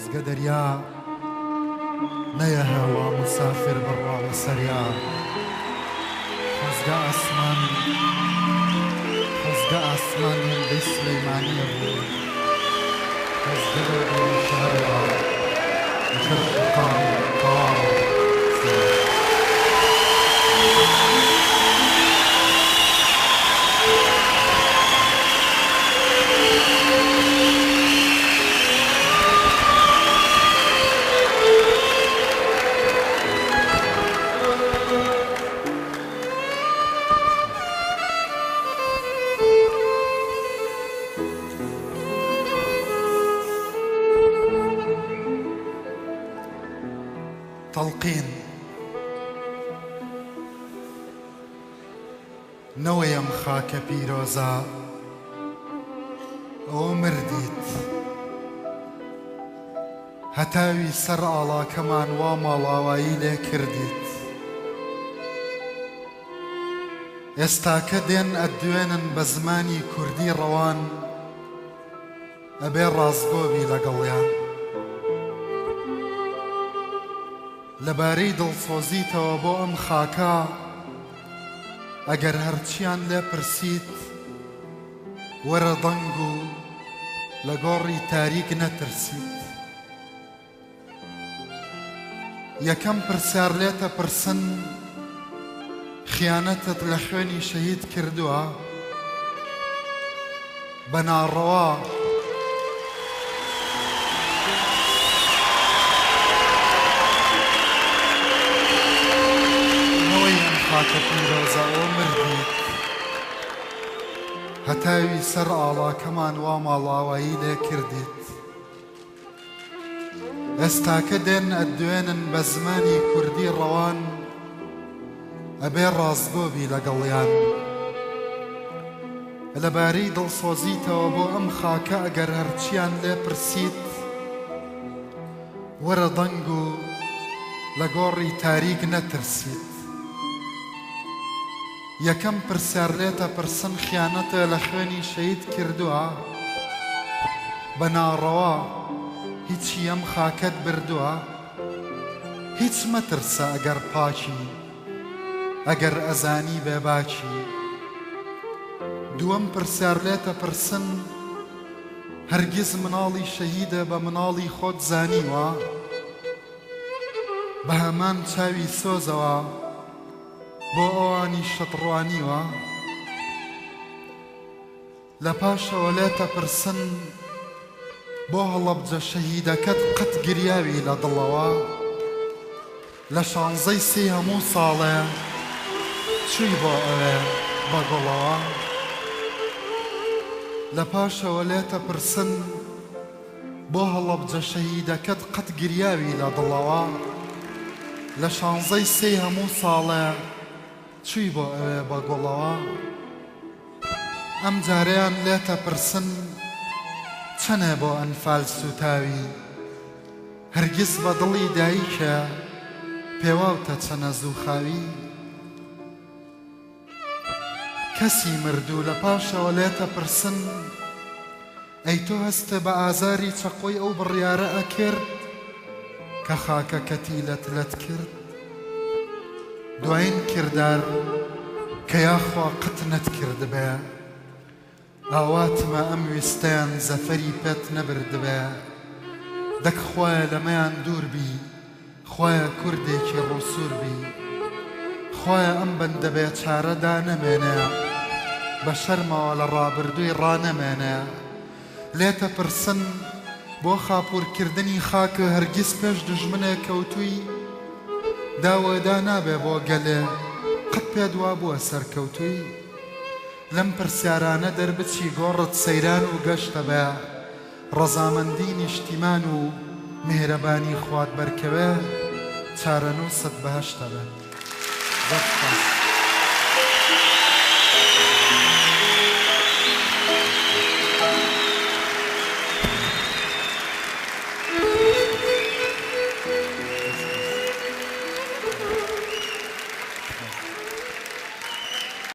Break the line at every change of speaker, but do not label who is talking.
خۆزگە دەریا نەیە هەوا مسافر بڕوا لە سەریا خۆزگە ئاسمان هێندەی سلەیمانیە بوو خۆزگە بێ شارەوە تەڵقین نەوەیەم خاکە پیرۆزە ئەوە مردیت هەتاوی سەر ئاڵاکەمان وا ماڵاوایی لێ کردیت ئێستاکە دێن ئەدوێنن بە زمانی کوردی ڕەوان ئەبێ ڕازگۆبی لەگەڵیان لەبارەی دڵسۆزیتەوە بۆ ئەم خاکە ئەگەر هەرچیان لێ پرسیت وەرە دەنگ و لە گۆڕی تاریک نەترسیت یەکەم پرسیار لێتە پرسن خیانەتت لە خوێنی شەهید کردووە بە ناڕەوا خاکە پیرۆزەوە مردیت هەتاوی سەر ئاڵاکەمان وا ماڵاوایی لێ کردیت ئێستاکە دێن ئەدوێنن بە زمانی کوردی ڕەوان ئەبێ ڕازگۆبی لەگەڵیان لەبارەی دڵسۆزیتەوە بۆ ئەم خاکە ئەگەر هەرچیان لێ پرسیت وەرە دەنگ و لە گۆڕی تاریک نەترسیت یەکەم پرسیار لێتە پرسن خیانەتە لە خوێنی شەهید کردووە بە ناڕەوا هیچی ئەم خاکەت بردووە هیچ مەترسە ئەگەر پاچی ئەگەر ئەزانی بێباچی دووەم پرسیار لێتە پرسن هەرگیز مناڵی شەهیدە بە مناڵی خۆت زانیوە بە هەمان چاوی سۆزەوە بۆ ئەوانی شەتڕوانیوە لە پاشەوە لێتە پرسن بۆ هەڵەبجە شەهیدەکەت قەت گریاوی لە دڵەوە لە 16 هەموو ساڵێ چووی بۆ ئەوێ بە گوڵەوە لە پاشەوە لێتە پرسن بۆ هەڵەبجە شەهیدەکەت قەت گریاوی لە دڵەوە لە 16 هەموو ساڵێ چووی بۆ ئەوێ بە گوڵەوە ئەم جارەیان لێتە پرسن چەنێ بۆ ئەنفال سوتاوی هەرگیز بە دڵی دایکە پێواوتە چەنە زووخاوی کەسی مردوو لە پاشەوە لێتە پرسن ئەی تۆ هەستە بە ئازاری چەقۆی ئەو بڕیارە ئەکرد کە خاکەکەتی لەت کرد دوایین کردار کە یاخوا قەت نەتکرد بێ ئاواتمە ئەم ویستەیان زەفەری پێت نەبرد بێ دەک خوایە لەمەیان دوور بی خوایە کوردێکی ڕووسور بی خوایە ئەم بەندە بێ چارەدا نەمێنێ بە شەرمەوە لە ڕابردووی ڕانەمێنێ لێتە پرسن بۆ خاپوورکردنی خاکە هەرگیز پێش دژمنێ کەوتووی داوەدا نابێ بۆ گەلێ قەت پێ دوا بووە سەرکەوتووی لەم پرسیارانە دەربچی گۆڕت سەیران و گەشتە بێ ڕەزامەندی نیشتیمان و میهرەبانی خوات بەرکەوێ چارەنووست بەهەشتە بێ.